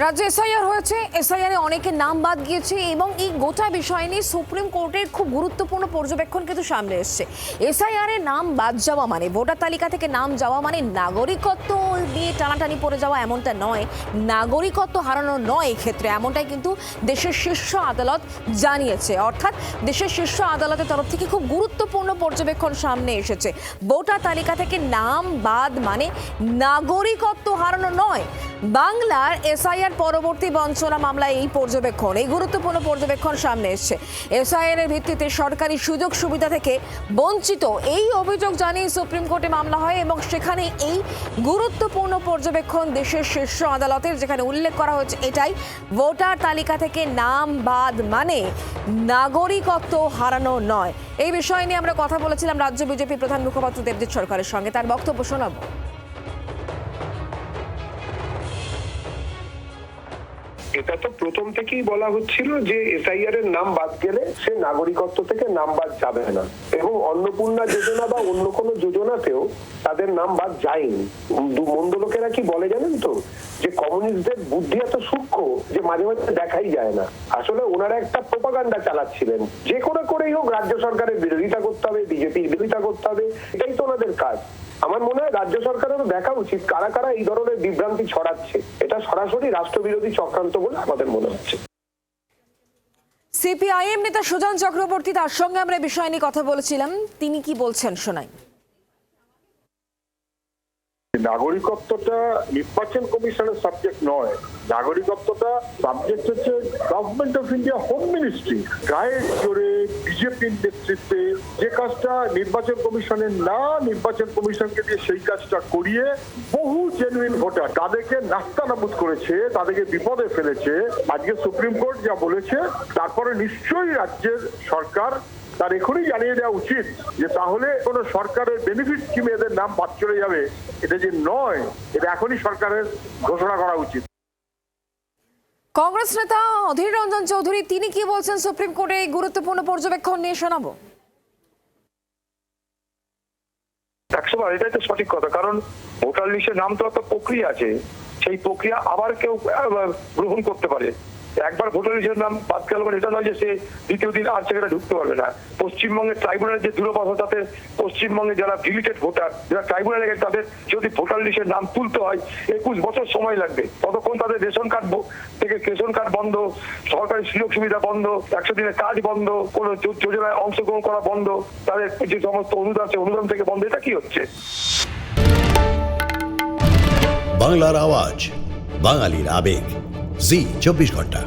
রাজ্যে এসআইআর হয়েছে, এসআইআরে অনেকের নাম বাদ গিয়েছে এবং এই গোটা বিষয় নিয়ে সুপ্রিম কোর্টের খুব গুরুত্বপূর্ণ পর্যবেক্ষণ কিন্তু সামনে এসছে। এসআইআরে নাম বাদ যাওয়া মানে, ভোটার তালিকা থেকে নাম যাওয়া মানে নাগরিকত্ব নিয়ে টানাটানি পড়ে যাওয়া এমনটা নয়, নাগরিকত্ব হারানো নয় এক্ষেত্রে, এমনটাই কিন্তু দেশের শীর্ষ আদালত জানিয়েছে। অর্থাৎ দেশের শীর্ষ আদালতের তরফ থেকে খুব গুরুত্বপূর্ণ পর্যবেক্ষণ সামনে এসেছে। ভোটার তালিকা থেকে নাম বাদ মানে নাগরিকত্ব হারানো নয়। বাংলার এসআইআর পরবর্তী বঞ্চনা মামলায় এই গুরুত্বপূর্ণ পর্যবেক্ষণ সামনে এসছে। এসআইআর এর ভিত্তিতে সরকারি সুযোগ সুবিধা থেকে বঞ্চিত এই অভিযোগ জানিয়ে সুপ্রিম কোর্টে মামলা হয় এবং সেখানে এই গুরুত্বপূর্ণ পর্যবেক্ষণ দেশের শীর্ষ আদালতের, যেখানে উল্লেখ করা হয়েছে এটাই, ভোটার তালিকা থেকে নাম বাদ মানে নাগরিকত্ব হারানো নয়। এই বিষয় নিয়ে আমরা কথা বলেছিলাম রাজ্য বিজেপি প্রধান মুখপাত্র দেবজিৎ সরকারের সঙ্গে, তার বক্তব্য শোনাবো। এটা তো প্রথম থেকেই বলা হচ্ছিল যে এসআইআর এর নাম বাদ গেলে সে নাগরিকত্ব থেকে নাম বাদ যাবে না, এবং অন্নপূর্ণা যোজনা বা অন্য কোনো যোজনাতেও তাদের নাম বাদ যায়নি। মন্দ লোকেরা কি বলে জানেন তো, যে কমিউনিস্টদের বুদ্ধি এত সূক্ষ্ম যে মাঝে মাঝে দেখাই যায় না। আসলে ওনারা একটা প্রোপাগান্ডা চালাচ্ছিলেন, যে করে করেই হোক রাজ্য সরকারের বিরোধিতা করতে হবে, বিজেপির বিরোধিতা করতে হবে, এটাই তো ওনাদের কাজ। আমার মনে হয় রাজ্য সরকারেরও দেখা উচিত কারা কারা এই ধরনের বিভ্রান্তি ছড়াচ্ছে। এটা সরাসরি রাষ্ট্রবিরোধী চক্রান্ত বলে আমাদের মনে হচ্ছে। সিপিআইএম নেতা সুজন চক্রবর্তী, তার সঙ্গে আমরা বিষয় নিয়ে কথা বলেছিলাম, তিনি কি বলছেন শোনাই। নাগরিকত্বটা নির্বাচন কমিশনের সাবজেক্ট নয়, নাগরিকত্বটা সাবজেক্ট হচ্ছে government of India, home ministry. গায়ে জোরে বিজেপির নেতৃত্বে যে কাজটা নির্বাচন কমিশনের না, নির্বাচন কমিশনকে দিয়ে সেই কাজটা করিয়ে বহু জেনুইন ভোটার তাদেরকে নাস্তানাবুদ করেছে, তাদেরকে বিপদে ফেলেছে। আজকে সুপ্রিম কোর্ট যা বলেছে, তারপরে নিশ্চয়ই রাজ্যের সরকার তার এখনই জানিয়ে দেওয়া উচিত যে তাহলে কোন সরকারের বেনিফিট স্কিমে এদের নাম বাদ চলে যাবে, এটা যে নয়, এটা এখনই সরকারের ঘোষণা করা উচিত। কংগ্রেস নেতা অধীর রঞ্জন চৌধুরী, তিনি কি বলছেন সুপ্রিম কোর্টে এই গুরুত্বপূর্ণ পর্যবেক্ষণ নিয়ে শোনাবো। 100বার এটাই তো সঠিক কথা, কারণ ভোটার লিস্টের নাম তো একটা প্রক্রিয়া আছে, সেই প্রক্রিয়া আবার কেউ গ্রহণ করতে পারে। একবার ভোটার লিস্টের নাম বাদ গেল মানে এটা নয় যে সে দ্বিতীয় দিন আর সেখানে ঢুকতে পারবে না। পশ্চিমবঙ্গের ট্রাইব্যুনালের যে দুরবস্থা, তাতে পশ্চিমবঙ্গে যারা ডিলিটেড ভোটার, যারা ট্রাইব্যুনালে গেছে, তাদের যদি ভোটার লিস্টের নাম তুলতে হয় 21 বছর সময় লাগবে। ততক্ষণ তাদের রেশন কার্ড থেকে রেশন কার্ড বন্ধ, সরকারি সুযোগ সুবিধা বন্ধ, 100 দিনের কাজ বন্ধ, কোন যোজনায় অংশগ্রহণ করা বন্ধ, তাদের যে সমস্ত অনুদান আছে অনুদান থেকে বন্ধ। এটা কি হচ্ছে? বাংলার আওয়াজ, বাঙালির আবেগ, জি 24 ঘন্টা।